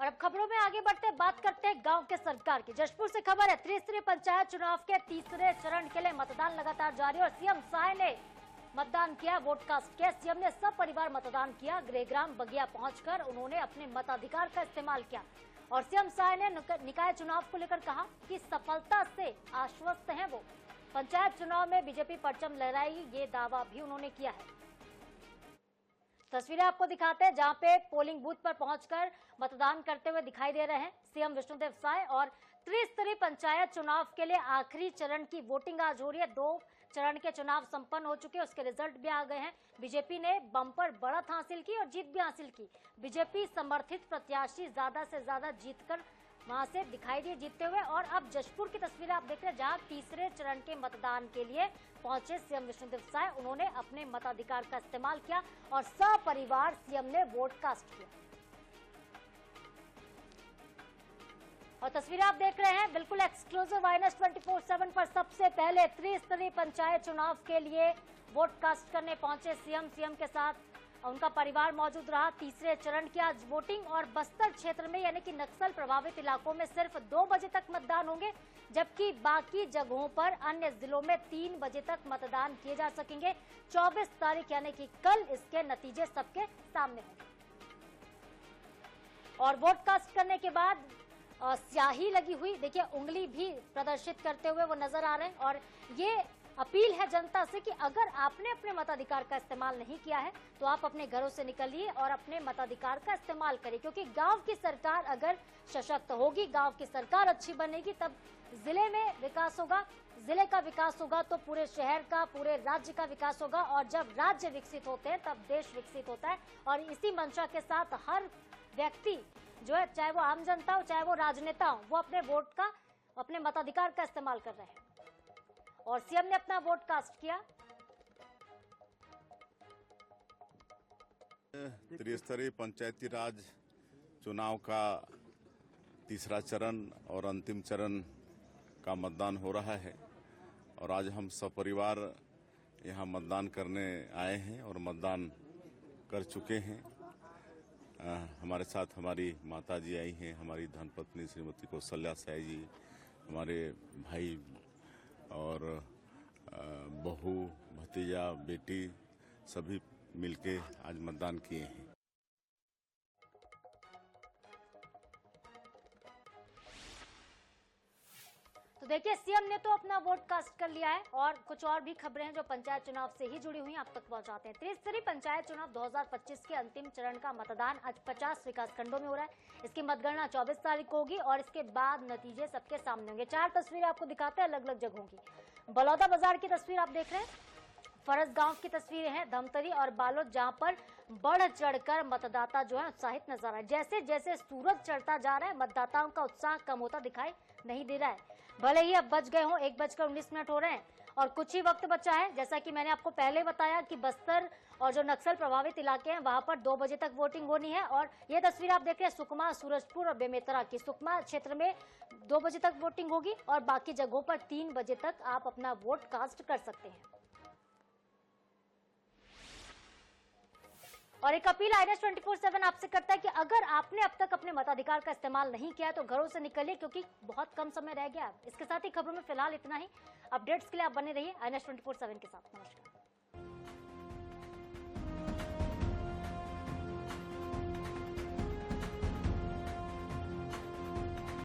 और अब खबरों में आगे बढ़ते बात करते हैं गांव के सरकार की। जशपुर से खबर है, त्रिस्तरीय पंचायत चुनाव के तीसरे चरण के लिए मतदान लगातार जारी और सीएम साय ने मतदान किया, वोटकास्ट किया। सीएम ने सब परिवार मतदान किया। गृहग्राम बगिया पहुंचकर उन्होंने अपने मताधिकार का इस्तेमाल किया और सीएम साय ने निकाय चुनाव को लेकर कहा कि सफलता से आश्वस्त हैं वो। पंचायत चुनाव में बीजेपी परचम लहराएगी, ये दावा भी उन्होंने किया है। तस्वीरें आपको दिखाते हैं जहां पे पोलिंग बूथ पर पहुंचकर मतदान करते हुए दिखाई दे रहे हैं सीएम विष्णुदेव साय। और त्रिस्तरीय पंचायत चुनाव के लिए आखिरी चरण की वोटिंग आज हो रही है। 2 चरण के चुनाव संपन्न हो चुके हैं, उसके रिजल्ट भी आ गए हैं। बीजेपी ने बम्पर बढ़त हासिल की और जीत भी हासिल की। बीजेपी समर्थित प्रत्याशी ज्यादा से ज्यादा जीतकर वहां से दिखाई दिए जीतते हुए। और अब जशपुर की तस्वीरें आप देख रहे हैं जहां तीसरे चरण के मतदान के लिए पहुंचे सीएम विष्णुदेव साय। उन्होंने अपने मताधिकार का इस्तेमाल किया और सपरिवार सीएम ने वोट कास्ट किया। और तस्वीरें आप देख रहे हैं बिल्कुल एक्सक्लूसिव INS 24/7 पर सबसे पहले त्रिस्तरीय पंचायत चुनाव के लिए वोट कास्ट करने पहुंचे सीएम। सीएम के साथ उनका परिवार मौजूद रहा। तीसरे चरण की आज वोटिंग और बस्तर क्षेत्र में यानी कि नक्सल प्रभावित इलाकों में सिर्फ 2 बजे तक मतदान होंगे, जबकि बाकी जगहों पर अन्य जिलों में 3 बजे तक मतदान किए जा सकेंगे। 24 तारीख यानी कि कल इसके नतीजे सबके सामने होंगे। और वोट कास्ट करने के बाद स्याही लगी हुई देखिए उंगली भी प्रदर्शित करते हुए वो नजर आ रहे हैं। और ये अपील है जनता से कि अगर आपने अपने मताधिकार का इस्तेमाल नहीं किया है तो आप अपने घरों से निकलिए और अपने मताधिकार का इस्तेमाल करिए, क्योंकि गांव की सरकार अगर सशक्त होगी, गांव की सरकार अच्छी बनेगी, तब जिले में विकास होगा। जिले का विकास होगा तो पूरे शहर का, पूरे राज्य का विकास होगा। और जब राज्य विकसित होते हैं तब देश विकसित होता है। और इसी मंशा के साथ हर व्यक्ति जो है, चाहे वो आम जनता हो चाहे वो राजनेता हो, वो अपने वोट का, अपने मताधिकार का इस्तेमाल कर रहे हैं। और सीएम ने अपना वोट कास्ट किया। त्रिस्तरीय पंचायती राज चुनाव का तीसरा चरण और अंतिम चरण का मतदान हो रहा है और आज हम सपरिवार यहाँ मतदान करने आए हैं और मतदान कर चुके हैं। हमारे साथ हमारी माताजी आई हैं, हमारी धर्मपत्नी श्रीमती कौशल्या साय जी, हमारे भाई और बहू, भतीजा, बेटी सभी मिलके आज मतदान किए हैं। तो देखिए सीएम ने तो अपना वोट कास्ट कर लिया है और कुछ और भी खबरें हैं जो पंचायत चुनाव से ही जुड़ी हुई हैं, आप तक पहुंचाते हैं। त्रिस्तरीय पंचायत चुनाव 2025 के अंतिम चरण का मतदान आज 50 विकास खंडों में हो रहा है। इसकी मतगणना 24 तारीख को होगी और इसके बाद नतीजे सबके सामने होंगे। 4 तस्वीरें आपको दिखाते हैं अलग अलग जगहों की। बलौदा बाजार की तस्वीर आप देख रहे हैं, फरस गांव की तस्वीरें हैं, धमतरी और बालोद, जहां पर बढ़ चढ़कर मतदाता जो है उत्साहित नजर आ रहा है। जैसे जैसे सूरज चढ़ता जा रहा है मतदाताओं का उत्साह कम होता दिखाई नहीं दे रहा है। भले ही अब बज गए हों 1:19 हो रहे हैं और कुछ ही वक्त बचा है। जैसा कि मैंने आपको पहले बताया कि बस्तर और जो नक्सल प्रभावित इलाके हैं वहां पर 2 बजे तक वोटिंग होनी है। और ये तस्वीर आप देख रहे हैं सुकमा, सूरजपुर और बेमेतरा की। सुकमा क्षेत्र में 2 बजे तक वोटिंग होगी और बाकी जगहों पर 3 बजे तक आप अपना वोट कास्ट कर सकते हैं। और एक अपील INS 24/7 आपसे करता है कि अगर आपने अब तक अपने मताधिकार का इस्तेमाल नहीं किया है तो घरों से निकलिए, क्योंकि बहुत कम समय रह गया है। इसके साथ ही खबरों में फिलहाल इतना ही। अपडेट्स के लिए आप बने रहिए INS 24/7 के साथ। नमस्कार।